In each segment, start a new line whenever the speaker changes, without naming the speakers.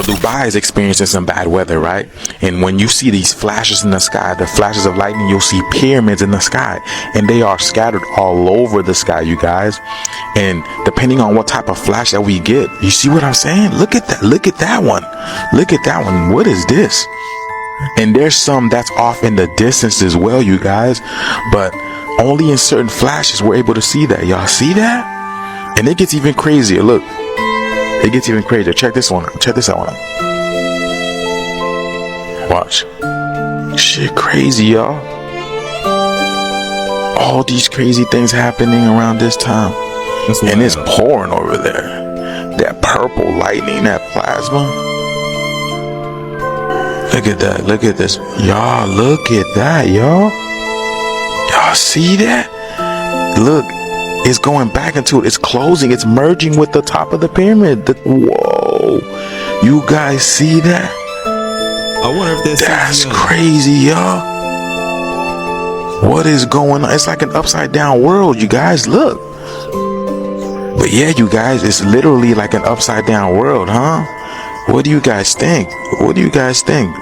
Dubai is experiencing some bad weather, right? And when you see these flashes in the sky, the flashes of lightning, you'll see pyramids in the sky, and they are scattered all over the sky, you guys. And depending on what type of flash that we get, you see what I'm saying? Look at that. Look at that one. Look at that one. What is this? And there's some that's off in the distance as well, you guys, but only in certain flashes we're able to see that. Y'all see that? And it gets even crazier. Look, it gets even crazier. Check this one out. Check this out. Watch. Shit crazy, y'all. All these crazy things happening around this time. And it's pouring over there. That purple lightning, that plasma. Look at that. Look at this. Y'all, look at that, y'all. Y'all see that? Look, it's going back into it. It's closing. It's merging with the top of the pyramid. Whoa. You guys see that?
I wonder if
that's crazy, y'all. What is going on? It's like an upside down world, you guys. Look. But yeah, you guys, it's literally like an upside down world, huh? What do you guys think? What do you guys think?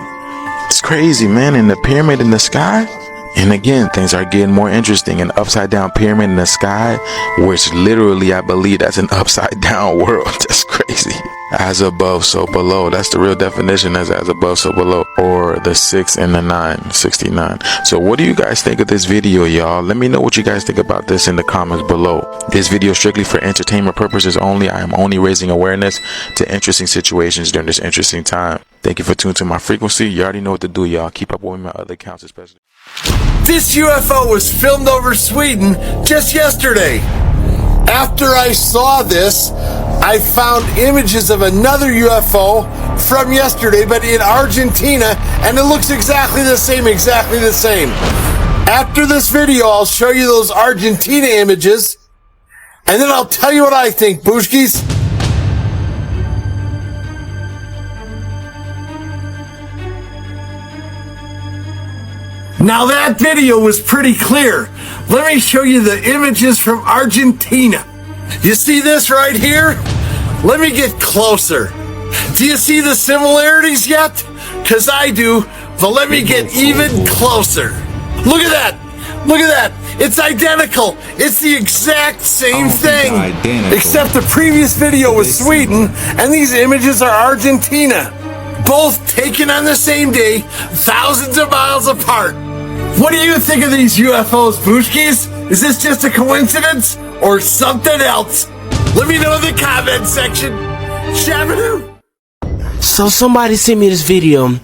It's crazy, man. In the pyramid in the sky. And again, things are getting more interesting. An upside down pyramid in the sky, which literally, I believe that's an upside down world. That's crazy. As above, so below. That's the real definition, as above, so below. Or the 6 and the 9, 69. So what do you guys think of this video, y'all? Let me know what you guys think about this in the comments below. This video is strictly for entertainment purposes only. I am only raising awareness to interesting situations during this interesting time. Thank you for tuning to my frequency. You already know what to do, y'all. Keep up with my other accounts, especially.
This UFO was filmed over Sweden just yesterday. After I saw this, I found images of another UFO from yesterday, but in Argentina, and it looks exactly the same, After this video, I'll show you those Argentina images, and then I'll tell you what I think, Booshkis. Now that video was pretty clear. Let me show you the images from Argentina. You see this right here? Let me get closer. Do you see the similarities yet? Because I do, but let me get even closer. Look at that. Look at that. It's identical. It's the exact same thing. Except the previous video was Sweden, and these images are Argentina. Both taken on the same day, thousands of miles apart. What do you think of these UFOs, Booshkis? Is this just a coincidence or something else? Let me know in the comment section. Shabadoo!
So somebody sent me this video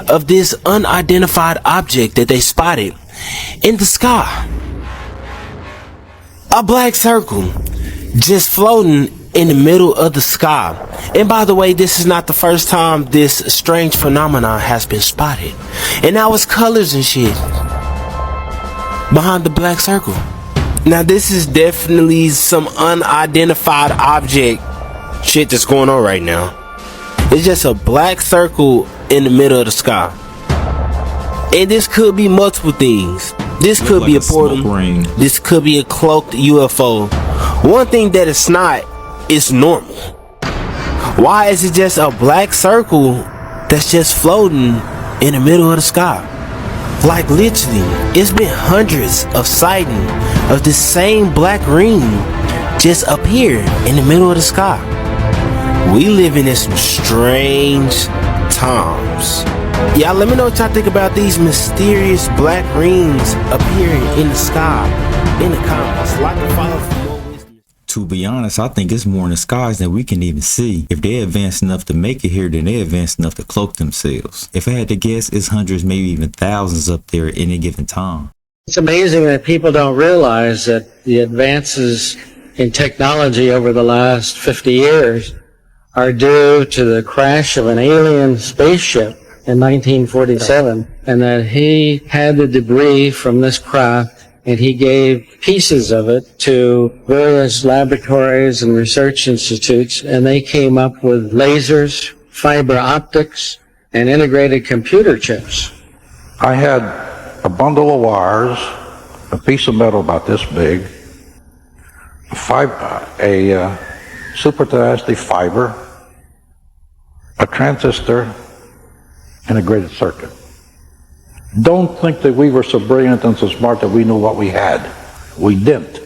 of this unidentified object that they spotted in the sky. A black circle just floating in the middle of the sky. And by the way, this is not the first time this strange phenomenon has been spotted. And now it's colors and shit behind the black circle. Now this is definitely some unidentified object shit that's going on right now. It's just a black circle in the middle of the sky. And this could be multiple things. This could be a portal. This could be a cloaked UFO. One thing that it's not is normal. Why is it just a black circle that's just floating in the middle of the sky? Like literally, it's been hundreds of sightings of this same black ring just appear in the middle of the sky. We living in some strange times. Y'all let me know what y'all think about these mysterious black rings appearing in the sky in the comments. Like and follow for more wisdom.
To be honest, I think it's more in the skies than we can even see. If they're advanced enough to make it here, then they're advanced enough to cloak themselves. If I had to guess, it's hundreds, maybe even thousands up there at any given time.
It's amazing that people don't realize that the advances in technology over the last 50 years are due to the crash of an alien spaceship in 1947, and that he had the debris from this craft and he gave pieces of it to various laboratories and research institutes, and they came up with lasers, fiber optics, and integrated computer chips.
I had a bundle of wires, a piece of metal about this big, a supercapacitive fiber, a transistor integrated circuit. Don't think that we were so brilliant and so smart that we knew what we had. We didn't.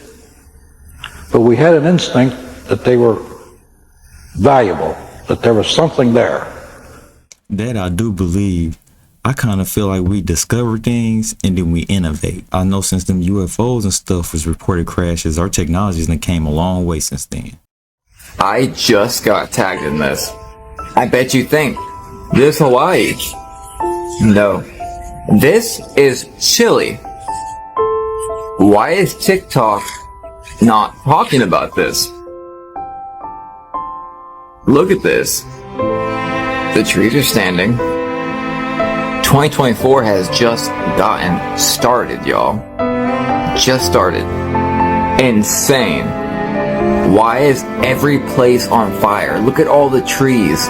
But we had an instinct that they were valuable, that there was something there.
That I do believe. I kind of feel like we discover things and then we innovate. I know since them UFOs and stuff was reported crashes, our technologies done came a long way since then.
I just got tagged in this. I bet you think, this Hawaii. No. This is Chile. Why is TikTok not talking about this? Look at this. The trees are standing. 2024 has just gotten started, y'all. Just started. Insane. Why is every place on fire? Look at all the trees.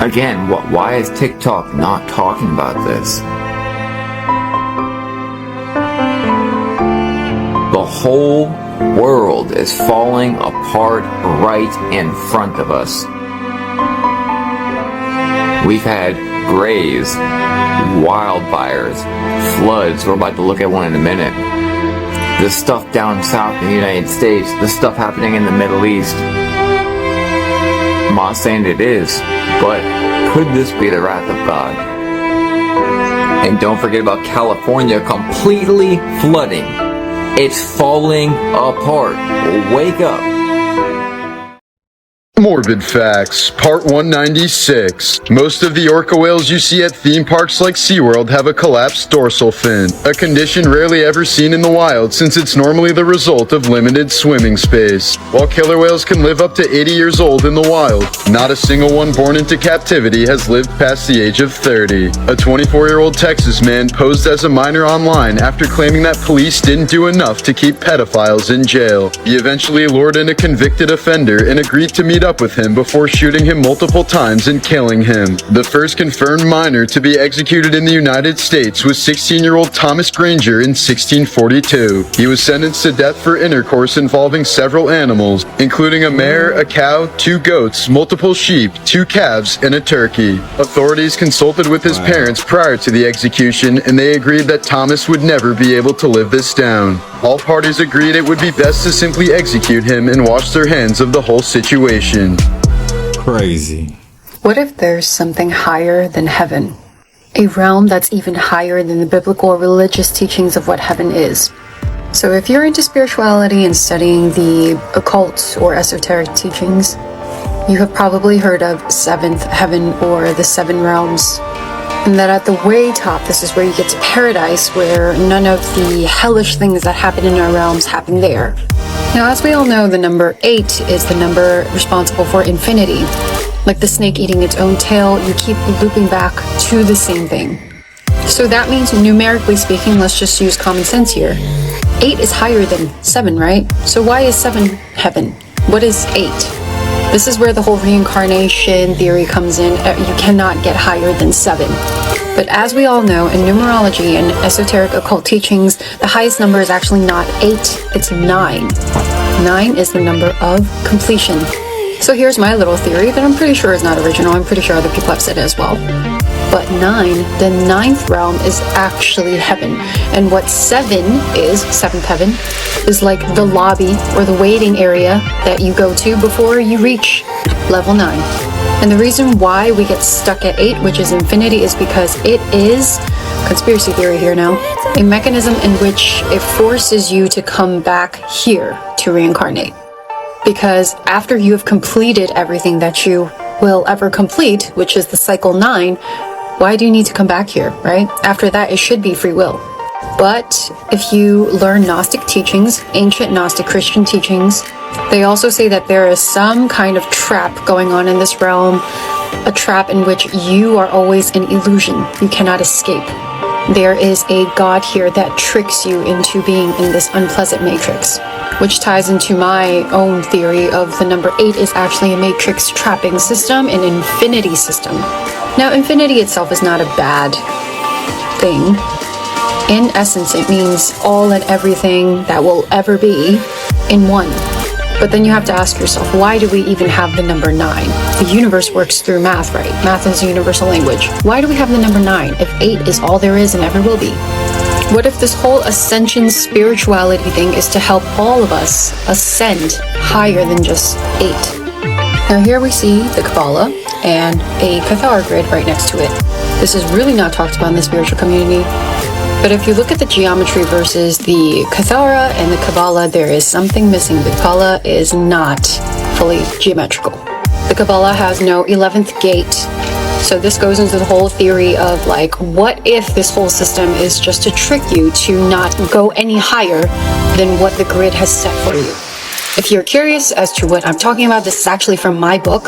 Again, why is TikTok not talking about this? The whole world is falling apart right in front of us. We've had grays, wildfires, floods. We're about to look at one in a minute. The stuff down south in the United States, the stuff happening in the Middle East. I'm not saying it is, but could this be the wrath of God? And don't forget about California completely flooding. It's falling apart. Wake up.
Morbid Facts, Part 196. Most of the orca whales you see at theme parks like SeaWorld have a collapsed dorsal fin, a condition rarely ever seen in the wild since it's normally the result of limited swimming space. While killer whales can live up to 80 years old in the wild, not a single one born into captivity has lived past the age of 30. A 24-year-old Texas man posed as a minor online after claiming that police didn't do enough to keep pedophiles in jail. He eventually lured in a convicted offender and agreed to meet up with him before shooting him multiple times and killing him. The first confirmed minor to be executed in the United States was 16-year-old Thomas Granger in 1642. He was sentenced to death for intercourse involving several animals, including a mare, a cow, 2 goats, multiple sheep, 2 calves, and a turkey. Authorities consulted with his parents prior to the execution, and they agreed that Thomas would never be able to live this down. All parties agreed it would be best to simply execute him and wash their hands of the whole situation.
Crazy.
What if there's something higher than heaven? A realm that's even higher than the biblical or religious teachings of what heaven is. So if you're into spirituality and studying the occult or esoteric teachings, you have probably heard of 7th heaven or the 7 realms. And that at the way top, this is where you get to paradise, where none of the hellish things that happen in our realms happen there. Now, as we all know, the number 8 is the number responsible for infinity. Like the snake eating its own tail, you keep looping back to the same thing. So that means, numerically speaking, let's just use common sense here. 8 is higher than 7, right? So why is 7 heaven? What is 8? This is where the whole reincarnation theory comes in. You cannot get higher than 7. But as we all know, in numerology and esoteric occult teachings, the highest number is actually not 8, it's 9. 9 is the number of completion. So here's my little theory that I'm pretty sure is not original. I'm pretty sure other people have said it as well. But 9, the 9th realm, is actually heaven. And what 7 is, 7th heaven, is like the lobby or the waiting area that you go to before you reach level 9. And the reason why we get stuck at 8, which is infinity, is because it is, conspiracy theory here now, a mechanism in which it forces you to come back here to reincarnate. Because after you have completed everything that you will ever complete, which is the cycle 9, why do you need to come back here, right? After that, it should be free will. But if you learn Gnostic teachings, ancient Gnostic Christian teachings, they also say that there is some kind of trap going on in this realm, a trap in which you are always in illusion. You cannot escape. There is a God here that tricks you into being in this unpleasant matrix, which ties into my own theory of the number 8 is actually a matrix trapping system, an infinity system. Now, infinity itself is not a bad thing. In essence, it means all and everything that will ever be in one. But then you have to ask yourself, why do we even have the number 9? The universe works through math, right? Math is a universal language. Why do we have the number 9 if 8 is all there is and ever will be? What if this whole ascension spirituality thing is to help all of us ascend higher than just 8? Now here we see the Kabbalah and a Cathar grid right next to it. This is really not talked about in the spiritual community. But if you look at the geometry versus the Cathara and the Kabbalah, there is something missing. The Kabbalah is not fully geometrical. The Kabbalah has no 11th gate. So this goes into the whole theory of like, what if this whole system is just to trick you to not go any higher than what the grid has set for you? If you're curious as to what I'm talking about, this is actually from my book.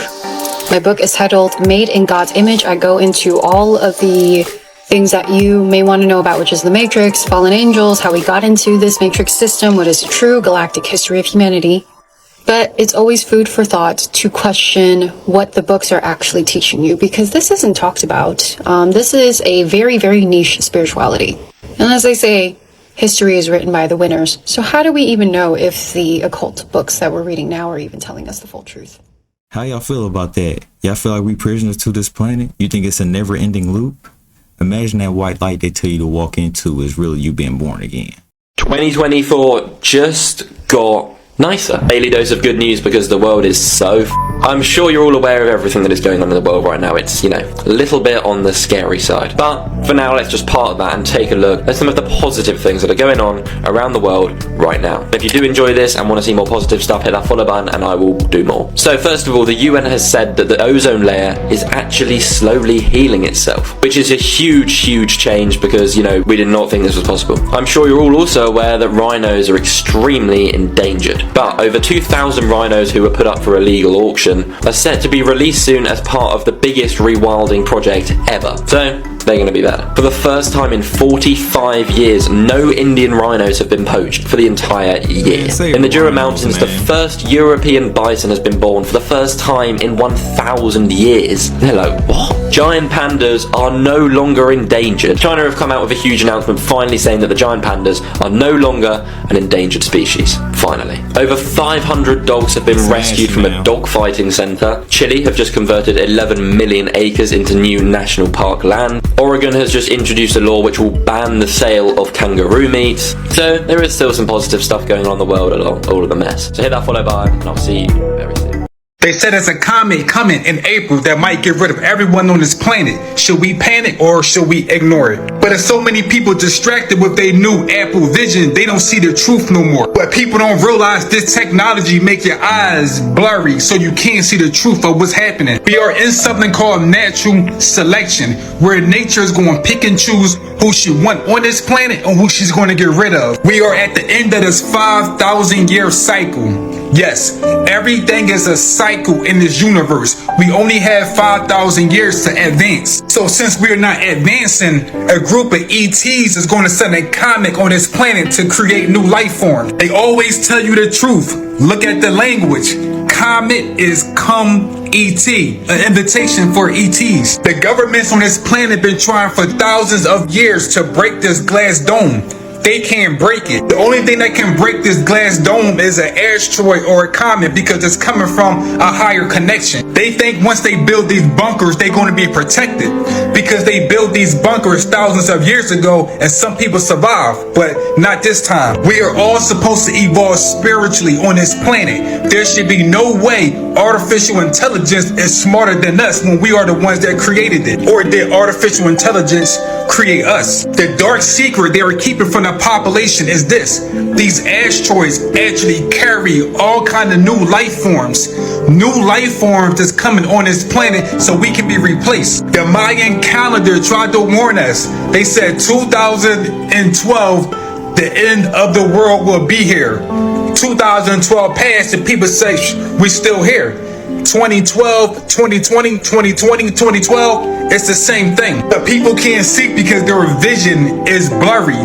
My book is titled Made in God's Image. I go into all of the things that you may want to know about, which is the Matrix, fallen angels, how we got into this Matrix system, what is the true galactic history of humanity. But it's always food for thought to question what the books are actually teaching you, because this isn't talked about. This is a very, very niche spirituality. And as I say, history is written by the winners. So how do we even know if the occult books that we're reading now are even telling us the full truth?
How y'all feel about that? Y'all feel like we prisoners to this planet? You think it's a never-ending loop? Imagine that white light they tell you to walk into is really you being born again.
2024 just got nicer. Daily dose of good news, because the world is so I'm sure you're all aware of everything that is going on in the world right now. It's, you know, a little bit on the scary side. But for now, let's just part that and take a look at some of the positive things that are going on around the world right now. If you do enjoy this and want to see more positive stuff, hit that follow button and I will do more. So first of all, the UN has said that the ozone layer is actually slowly healing itself, which is a huge change because, you know, we did not think this was possible. I'm sure you're all also aware that rhinos are extremely endangered, but over 2,000 rhinos who were put up for a legal auction are set to be released soon as part of the biggest rewilding project ever. So they're going to be better. For the first time in 45 years, no Indian rhinos have been poached for the entire year. In the Jura Mountains, the first European bison has been born for the first time in 1,000 years. Hello, what? Giant pandas are no longer endangered. China have come out with a huge announcement finally saying that the giant pandas are no longer an endangered species. Finally. Over 500 dogs have been rescued from a dog fighting centre. Chile have just converted 11 million acres into new national park land. Oregon has just introduced a law which will ban the sale of kangaroo meat. So there is still some positive stuff going on in the world along all of the mess. So hit that follow button and I'll see you very soon.
They said there's a comet coming in April that might get rid of everyone on this planet. Should we panic or should we ignore it? But there's so many people distracted with their new Apple Vision, they don't see the truth no more. But people don't realize this technology make your eyes blurry so you can't see the truth of what's happening. We are in something called natural selection, where nature is going to pick and choose who she wants on this planet and who she's going to get rid of. We are at the end of this 5,000 year cycle. Yes, everything is a cycle in this universe. We only have 5,000 years to advance. So since we're not advancing, a group of ETs is going to send a comet on this planet to create new life forms. They always tell you the truth. Look at the language. Comet is come ET, an invitation for ETs. The governments on this planet been trying for thousands of years to break this glass dome. They can't break it. The only thing that can break this glass dome is an asteroid or a comet because it's coming from a higher connection. They think once they build these bunkers, they're going to be protected because they built these bunkers thousands of years ago and some people survived, but not this time. We are all supposed to evolve spiritually on this planet. There should be no way artificial intelligence is smarter than us when we are the ones that created it. Or did artificial intelligence create us? The dark secret they were keeping from the population is this: these asteroids actually carry all kind of new life forms that's coming on this planet so we can be replaced. The Mayan calendar tried to warn us. They said 2012 the end of the world will be here. 2012 passed and people say we're still here. 2012, 2020, 2020, 2012, it's the same thing. But people can't see because their vision is blurry.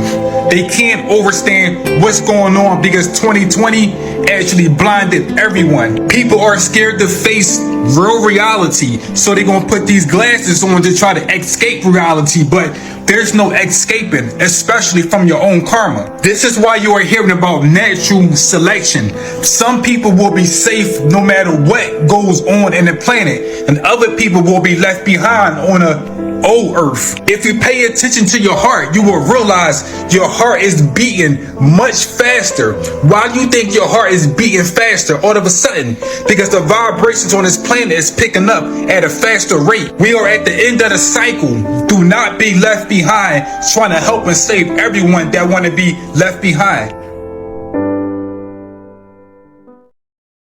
They can't understand what's going on because 2020 actually blinded everyone. People are scared to face real reality, so they're gonna put these glasses on to try to escape reality, but there's no escaping, especially from your own karma. This is why you are hearing about natural selection. Some people will be safe no matter what goes on in the planet, and other people will be left behind on a old earth. If you pay attention to your heart, you will realize your heart is beating much faster. Why do you think your heart is beating faster all of a sudden? Because the vibrations on this planet is picking up at a faster rate. We are at the end of the cycle. Do not be left behind trying to help and save everyone that want to be left behind.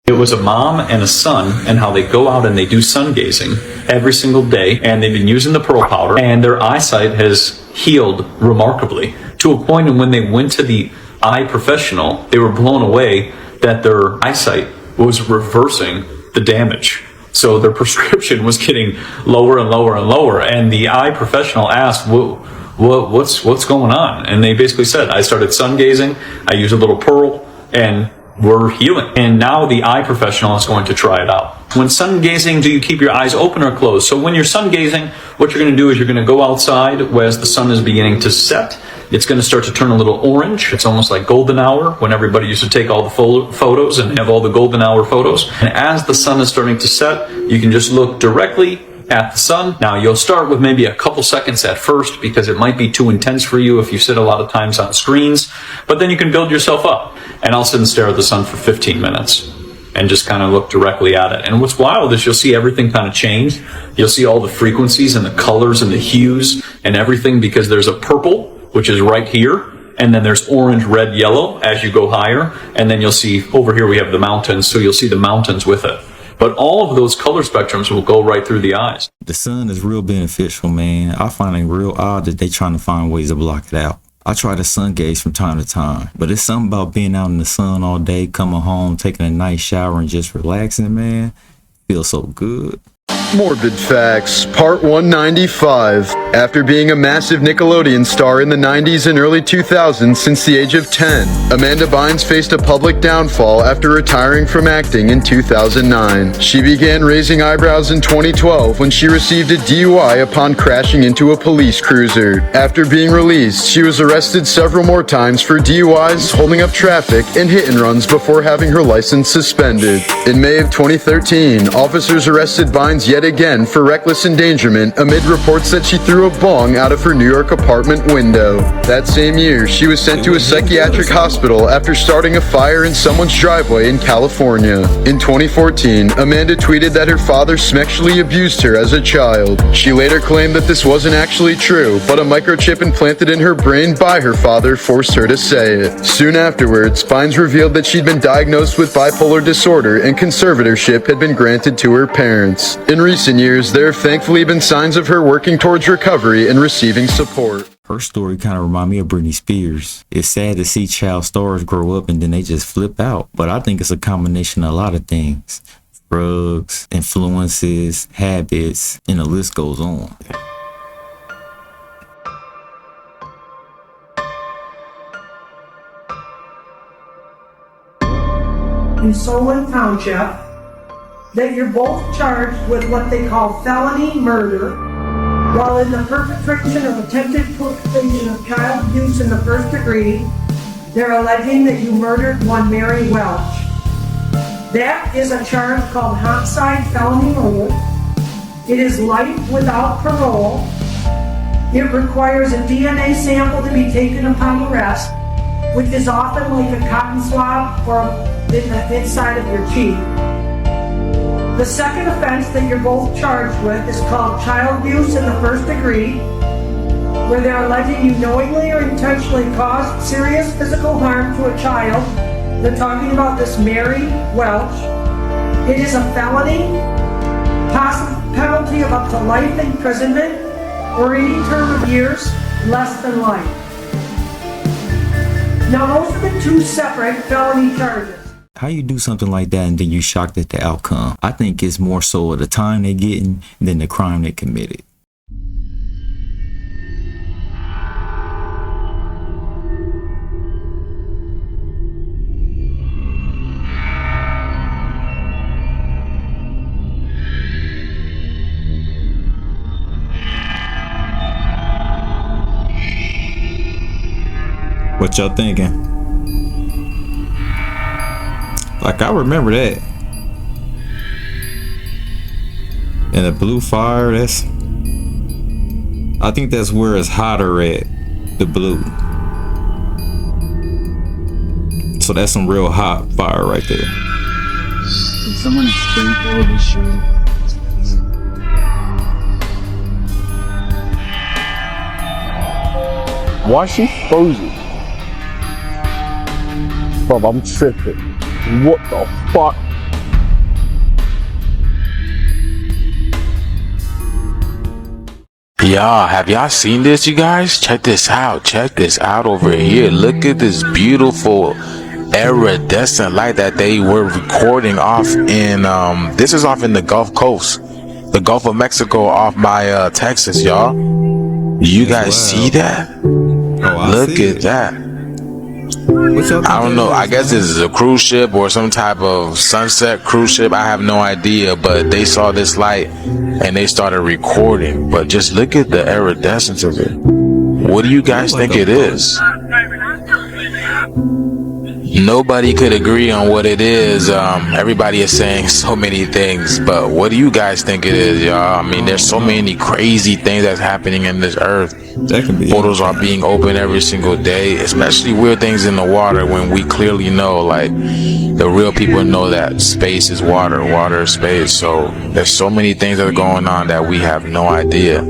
It was a mom and a son, and how they go out and they do sun gazing every single day, and they've been using the pearl powder, and their eyesight has healed remarkably to a point when they went to the eye professional, they were blown away that their eyesight was reversing the damage. So their prescription was getting lower and lower and lower, and the eye professional asked, what's going on? And they basically said, I started sun gazing, I use a little pearl, and we're healing. And now the eye professional is going to try it out. When sun gazing, do you keep your eyes open or closed? So when you're sun gazing, what you're going to do is you're going to go outside as the sun is beginning to set. It's going to start to turn a little orange. It's almost like golden hour, when everybody used to take all the photos and have all the golden hour photos. And as the sun is starting to set, you can just look directly at the sun. Now you'll start with maybe a couple seconds at first, because it might be too intense for you if you sit a lot of times on screens, but then you can build yourself up. And I'll sit and stare at the sun for 15 minutes and just kind of look directly at it. And what's wild is you'll see everything kind of change. You'll see all the frequencies and the colors and the hues and everything, because there's a purple, which is right here, and then there's orange, red, yellow as you go higher, and then you'll see over here we have the mountains, so you'll see the mountains with it. But all of those color spectrums will go right through the eyes.
The sun is real beneficial, man. I find it real odd that they trying to find ways to block it out. I try to sun gaze from time to time, but it's something about being out in the sun all day, coming home, taking a nice shower, and just relaxing, man. Feels so good.
Morbid Facts, Part 195. After being a massive Nickelodeon star in the 90s and early 2000s since the age of 10, Amanda Bynes faced a public downfall after retiring from acting in 2009. She began raising eyebrows in 2012 when she received a DUI upon crashing into a police cruiser. After being released, she was arrested several more times for DUIs, holding up traffic, and hit and runs before having her license suspended. In May of 2013, officers arrested Bynes yet again for reckless endangerment amid reports that she threw a bong out of her New York apartment window. That same year, she was sent to a psychiatric hospital after starting a fire in someone's driveway in California. In 2014, Amanda tweeted that her father sexually abused her as a child. She later claimed that this wasn't actually true, but a microchip implanted in her brain by her father forced her to say it. Soon afterwards, Bynes revealed that she'd been diagnosed with bipolar disorder and conservatorship had been granted to her parents. In recent years, there have thankfully been signs of her working towards recovery and receiving support.
Her story kind of reminds me of Britney Spears. It's sad to see child stars grow up and then they just flip out. But I think it's a combination of a lot of things. Drugs, influences, habits, and the list goes on.
In Solon Township, that you're both charged with what they call felony murder, while in the perpetration of attempted perpetration of child abuse in the first degree, they're alleging that you murdered one Mary Welch. That is a charge called homicide felony murder. It is life without parole. It requires a DNA sample to be taken upon arrest, which is often like a cotton swab or the inside of your cheek. The second offense that you're both charged with is called child abuse in the first degree, where they're alleging you knowingly or intentionally caused serious physical harm to a child. They're talking about this Mary Welch. It is a felony, possible penalty of up to life imprisonment or any term of years less than life. Now those are the two separate felony charges.
How you do something like that and then you shocked at the outcome? I think it's more so of the time they're getting than the crime they committed. What y'all thinking? Like, I remember that. And the blue fire, I think that's where it's hotter at, the blue. So that's some real hot fire right there.
Did someone sprinkle the shit?
Why she frozen? Bro, I'm tripping. What the fuck?
Y'all, have y'all seen this, you guys? Check this out. Check this out over here. Look at this beautiful iridescent light that they were recording off in, this is off in the Gulf Coast. The Gulf of Mexico off by, Texas, y'all. You guys see that? Look at that. I don't know. I guess this is a cruise ship or some type of sunset cruise ship. I have no idea, but they saw this light and they started recording. But just look at the iridescence of it. What do you guys think it is? Nobody could agree on what it is. Everybody is saying so many things, but what do you guys think it is, y'all? I mean, there's so many crazy things that's happening in this earth. Portals are being opened every single day, especially weird things in the water when we clearly know, like, the real people know that space is water, water is space. So there's so many things that are going on that we have no idea.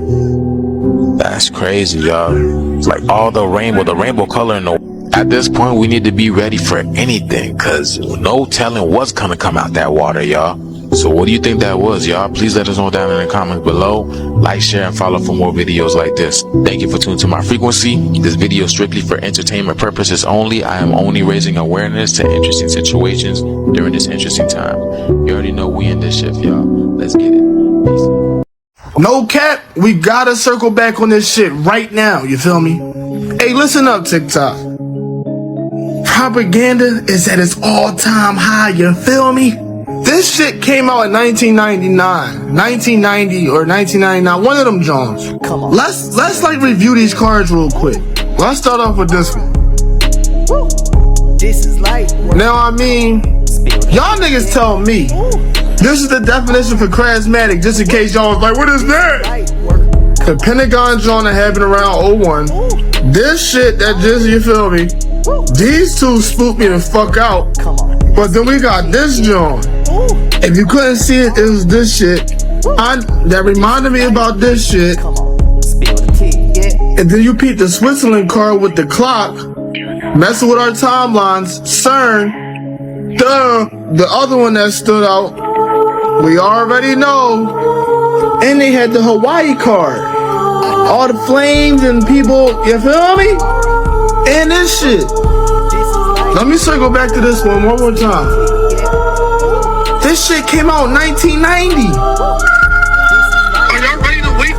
That's crazy, y'all. It's like all the rainbow color in the. At this point, we need to be ready for anything, cause no telling what's gonna come out that water, y'all. So what do you think that was, y'all? Please let us know down in the comments below. Like, share, and follow for more videos like this. Thank you for tuning to my frequency. This video is strictly for entertainment purposes only. I am only raising awareness to interesting situations during this interesting time. You already know we in this shift, y'all. Let's get it. Peace.
No cap, we gotta circle back on this shit right now, you feel me? Hey, listen up, TikTok. Propaganda is at its all-time high, you feel me? This shit came out in 1990 or 1999, one of them Jones. Come on. Let's like review these cards real quick. Let's start off with this one. Woo. This is light work. Now I mean, y'all niggas tell me. This is the definition for charismatic, just in case y'all was like, what is that? The Pentagon John that happened around 01. This shit that just, you feel me? These two spooked me the fuck out. But then we got this John. If you couldn't see it, it was this shit. That reminded me about this shit. And then you peep the Switzerland card with the clock. Messing with our timelines. CERN. The other one that stood out. We already know. And they had the Hawaii card. All the flames and people, you feel me? And this shit. Let me circle back to this one more time. This shit came out in 1990. Are y'all ready to wait?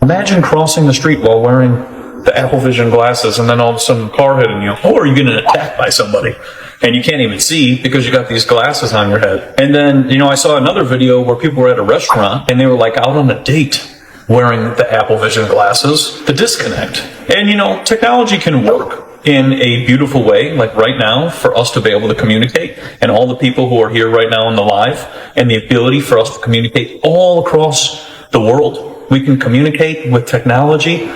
Imagine crossing the street while wearing the Apple Vision glasses and then all of a sudden a car hitting you. Or you're getting attacked by somebody and you can't even see because you got these glasses on your head. And then, I saw another video where people were at a restaurant and they were like out on a date wearing the Apple Vision glasses. The disconnect. And technology can work in a beautiful way, like right now, for us to be able to communicate, and all the people who are here right now in the live, and the ability for us to communicate all across the world. We can communicate with technology,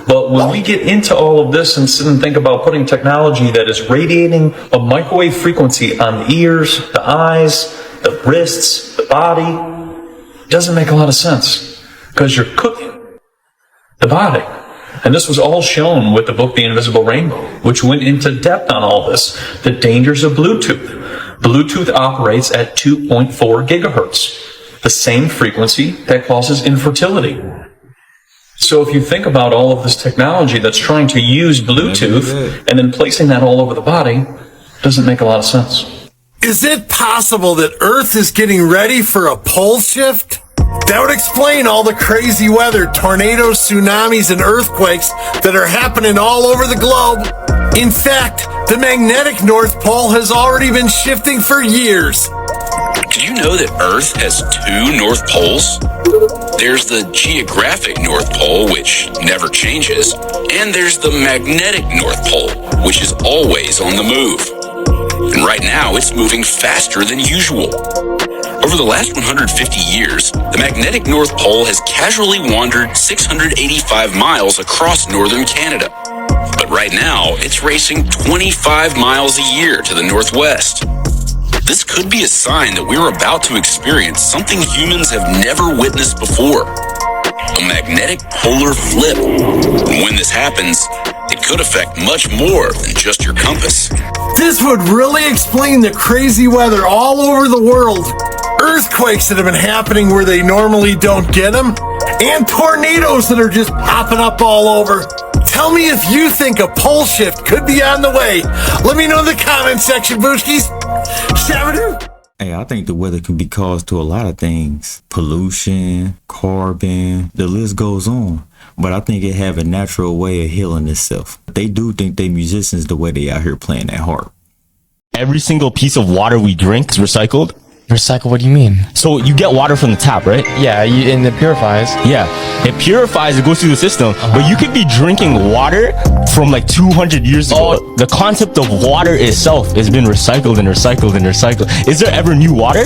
but when we get into all of this and sit and think about putting technology that is radiating a microwave frequency on the ears, the eyes, the wrists, the body, it doesn't make a lot of sense, because you're cooking the body. And this was all shown with the book The Invisible Rainbow, which went into depth on all this. The dangers of Bluetooth. Bluetooth operates at 2.4 gigahertz, the same frequency that causes infertility. So if you think about all of this technology that's trying to use Bluetooth and then placing that all over the body, it doesn't make a lot of sense.
Is it possible that Earth is getting ready for a pole shift? That would explain all the crazy weather, tornadoes, tsunamis, and earthquakes that are happening all over the globe. In fact, the magnetic North Pole has already been shifting for years.
Did you know that Earth has two North Poles? There's the geographic North Pole, which never changes, and there's the magnetic North Pole, which is always on the move. And right now, it's moving faster than usual. Over the last 150 years, the magnetic North Pole has casually wandered 685 miles across northern Canada. But right now, it's racing 25 miles a year to the northwest. This could be a sign that we're about to experience something humans have never witnessed before. A magnetic polar flip. And when this happens, it could affect much more than just your compass.
This would really explain the crazy weather all over the world. Earthquakes that have been happening where they normally don't get them. And tornadoes that are just popping up all over. Tell me if you think a pole shift could be on the way. Let me know in the comment section, Booshkies. Shabadoo.
Hey, I think the weather can be caused to a lot of things. Pollution, carbon, the list goes on. But I think it have a natural way of healing itself. They do think they musicians the way they out here playing that harp.
Every single piece of water we drink is recycled.
Recycle, what do you mean?
So you get water from the tap, right?
Yeah, and it purifies.
Yeah, it purifies, it goes through the system. But you could be drinking water from like 200 years ago. The concept of water itself has been recycled and recycled and recycled. Is there ever new water?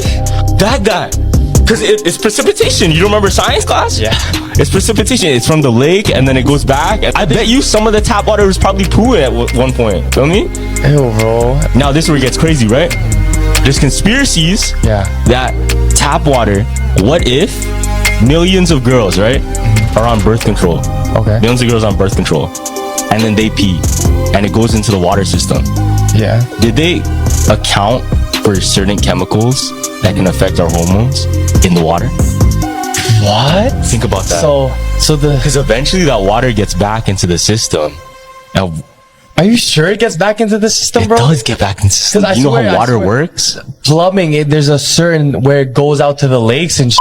That guy. Because it's precipitation. You don't remember science class?
Yeah.
It's precipitation. It's from the lake and then it goes back. I bet you some of the tap water was probably poo at one point. Feel me?
Ew, bro.
Now this is where it gets crazy, right? There's conspiracies that tap water, what if millions of girls, right, are on birth control?
Okay.
Millions of girls on birth control. And then they pee. And it goes into the water system.
Yeah.
Did they account for certain chemicals that can affect our hormones in the water?
What?
Think about that. Because eventually that water gets back into the system. Now,
are you sure it gets back into the system, bro?
It does get back into the system. You know how water works?
Plumbing, there's a certain where it goes out to the lakes and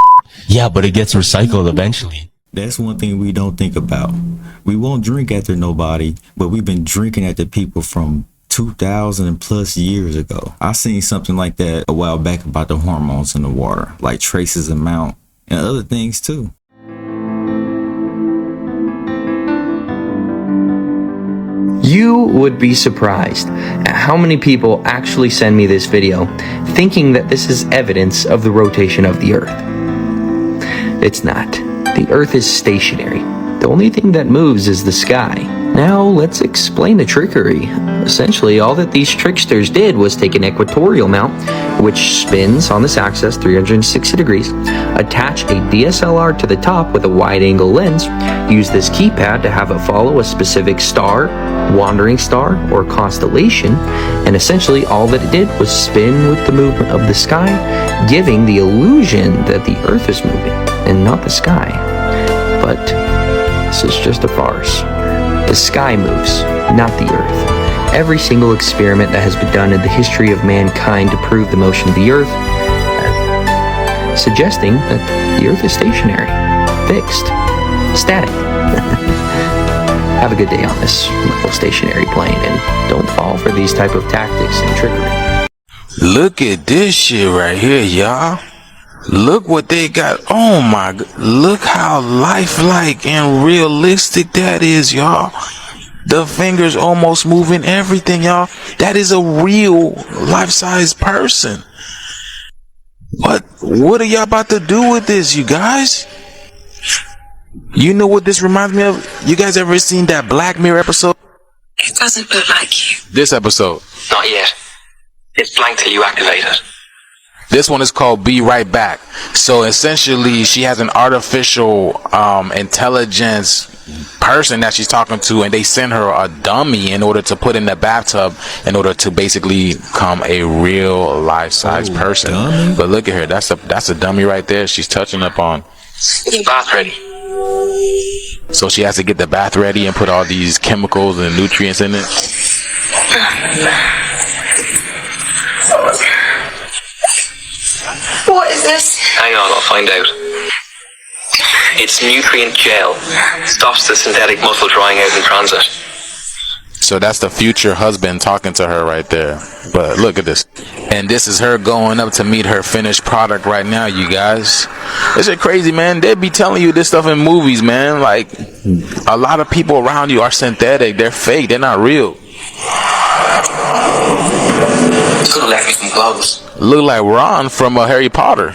Yeah, but it gets recycled eventually.
That's one thing we don't think about. We won't drink after nobody, but we've been drinking after people from 2,000 plus years ago. I seen something like that a while back about the hormones in the water, like traces amount and other things too.
You would be surprised at how many people actually send me this video thinking that this is evidence of the rotation of the Earth. It's not. The Earth is stationary. The only thing that moves is the sky. Now let's explain the trickery. Essentially, all that these tricksters did was take an equatorial mount, which spins on this axis 360 degrees, attach a DSLR to the top with a wide-angle lens, use this keypad to have it follow a specific star, wandering star, or constellation, and essentially all that it did was spin with the movement of the sky, giving the illusion that the Earth is moving and not the sky. But this is just a farce. The sky moves, not the Earth. Every single experiment that has been done in the history of mankind to prove the motion of the Earth, suggesting that the Earth is stationary, fixed, static. Have a good day on this little stationary plane, and don't fall for these type of tactics and trickery.
Look at this shit right here, y'all. Look what they got. Oh my god. Look how lifelike and realistic that is, y'all. The fingers almost moving everything, y'all. That is a real life-size person. What are y'all about to do with this, you guys? You know what this reminds me of? You guys ever seen that Black Mirror episode?
It doesn't look like you.
This episode.
Not yet. It's blank till you activate it.
This one is called Be Right Back. So essentially, she has an artificial intelligence person that she's talking to, and they send her a dummy in order to put in the bathtub in order to basically become a real life-size person. Dummy? But look at her. That's a dummy right there. She's touching up on.
Get the bath ready.
So she has to get the bath ready and put all these chemicals and nutrients in it.
What is this? Hang on, I'll find out. It's nutrient gel. Stops the synthetic muscle drying out in transit.
So that's the future husband talking to her right there. But look at this. And this is her going up to meet her finished product right now, you guys. This is crazy, man. They be telling you this stuff in movies, man. Like, a lot of people around you are synthetic. They're fake. They're not real.
Could have left me some gloves.
Look like Ron from Harry Potter.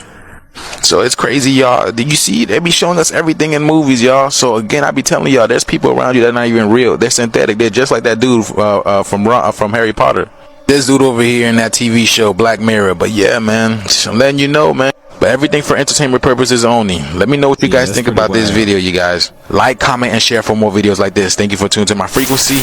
So it's crazy, y'all. Did you see? They be showing us everything in movies, y'all. So again, I be telling y'all, there's people around you that are not even real. They're synthetic. They're just like that dude from Harry Potter. This dude over here in that TV show, Black Mirror. But yeah, man, I'm letting you know, man. But everything for entertainment purposes only. Let me know what you guys think about this video, you guys. Like, comment, and share for more videos like this. Thank you for tuning to my frequency.